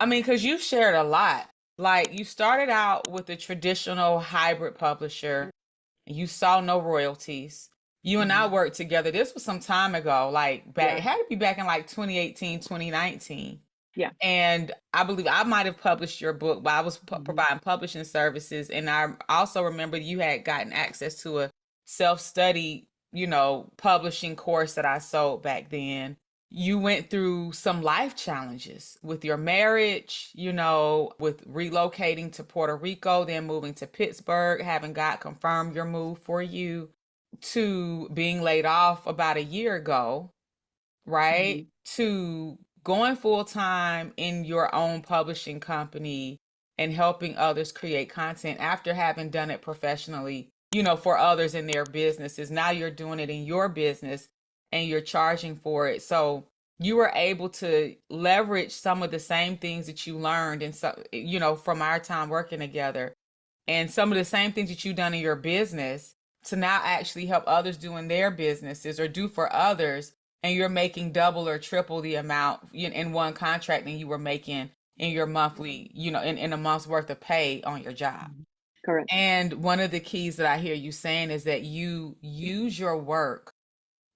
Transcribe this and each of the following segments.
I mean, because you've shared a lot. Like you started out with a traditional hybrid publisher. You saw no royalties. You and I Mhm. worked together. This was some time ago, like back, it Yeah. had to be back in like 2018, 2019. Yeah. And I believe I might have published your book, but I was Mhm. providing publishing services. And I also remember you had gotten access to a self study, publishing course that I sold back then. You went through some life challenges with your marriage, with relocating to Puerto Rico, then moving to Pittsburgh, having God confirm your move for you, to being laid off about a year ago, right? Mhm. To going full time in your own publishing company and helping others create content after having done it professionally, for others in their businesses. Now you're doing it in your business and you're charging for it. So you were able to leverage some of the same things that you learned and so from our time working together, and some of the same things that you've done in your business to now actually help others do in their businesses or do for others, and you're making double or triple the amount in one contract than you were making in your monthly, in a month's worth of pay on your job. Mhm. Correct. And one of the keys that I hear you saying is that you use your work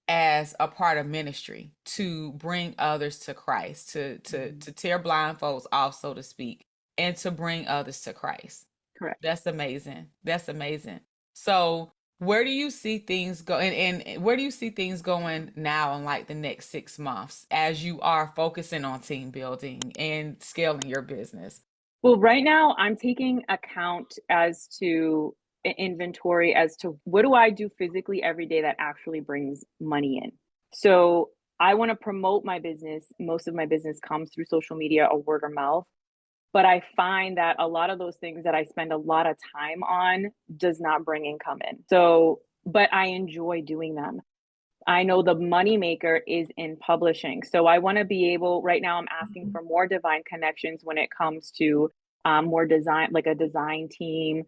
as a part of ministry to bring others to Christ, Mhm. to tear blindfolds off, so to speak, and to bring others to Christ. Correct. That's amazing. That's amazing. So, where do you see things go, and where do you see things going now in like the next 6 months as you are focusing on team building and scaling your business? Well, right now I'm taking account as to inventory as to what do I do physically every day that actually brings money in. So I want to promote my business. Most of my business comes through social media or word of mouth. But I find that a lot of those things that I spend a lot of time on does not bring income in. So, but I enjoy doing them. I know the moneymaker is in publishing. So I want to be able, right now, I'm asking for more divine connections when it comes to more design, like a design team,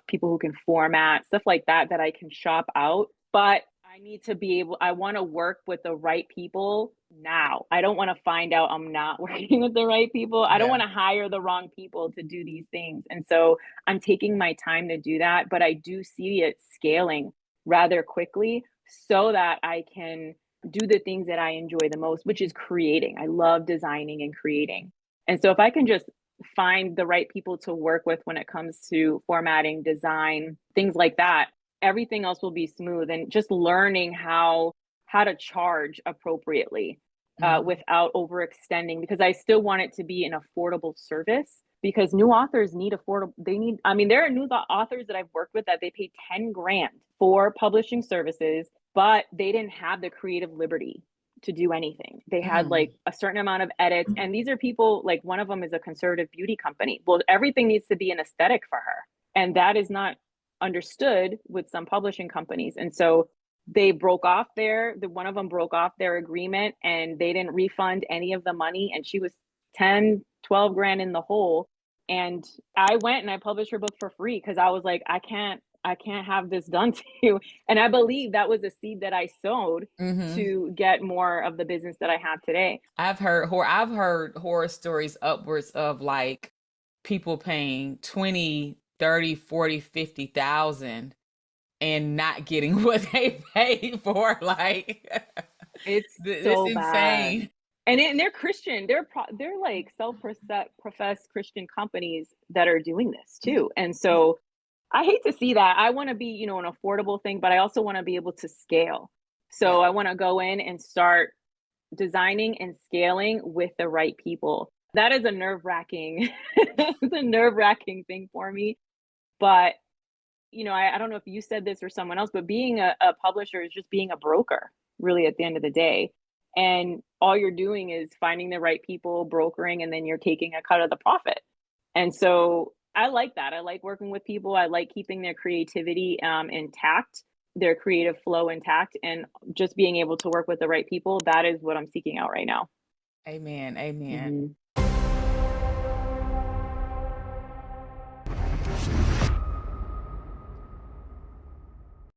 people who can format, stuff like that, that I can shop out. But I need to be able, I want to work with the right people now. I don't want to find out I'm not working with the right people. I don't Yeah. want to hire the wrong people to do these things. And so I'm taking my time to do that, but I do see it scaling rather quickly so that I can do the things that I enjoy the most, which is creating. I love designing and creating. And so if I can just find the right people to work with when it comes to formatting, design, things like that, everything else will be smooth, and just learning how to charge appropriately Mhm. without overextending, because I still want it to be an affordable service, because new authors need affordable, they need, I mean, there are new authors that I've worked with that they paid 10 grand for publishing services, but they didn't have the creative liberty to do anything. They had Mm. like a certain amount of edits, and these are people, like one of them is a conservative beauty company. Well, everything needs to be an aesthetic for her, and that is not understood with some publishing companies. And so they broke off the one of them broke off their agreement, and they didn't refund any of the money, and she was 10, 12 grand in the hole. And I went and I published her book for free because I was like, I can't have this done to you. And I believe that was a seed that I sowed Mhm. to get more of the business that I have today. I've heard horror stories upwards of like people paying 20, 30, 40, 50,000 and not getting what they paid for. Like It's it's so bad. insane. And they're Christian. They're like self-professed Christian companies that are doing this too. And so I hate to see that. I want to be, an affordable thing, but I also want to be able to scale. Yeah. So I want to go in and start designing and scaling with the right people. That is a nerve-wracking, it's a nerve-wracking thing for me. But I don't know if you said this or someone else, but being a publisher is just being a broker, really, at the end of the day. And all you're doing is finding the right people, brokering, and then you're taking a cut of the profit. And so I like that. I like working with people. I like keeping their creativity intact, their creative flow intact, and just being able to work with the right people. That is what I'm seeking out right now. Amen. Amen. Mhm.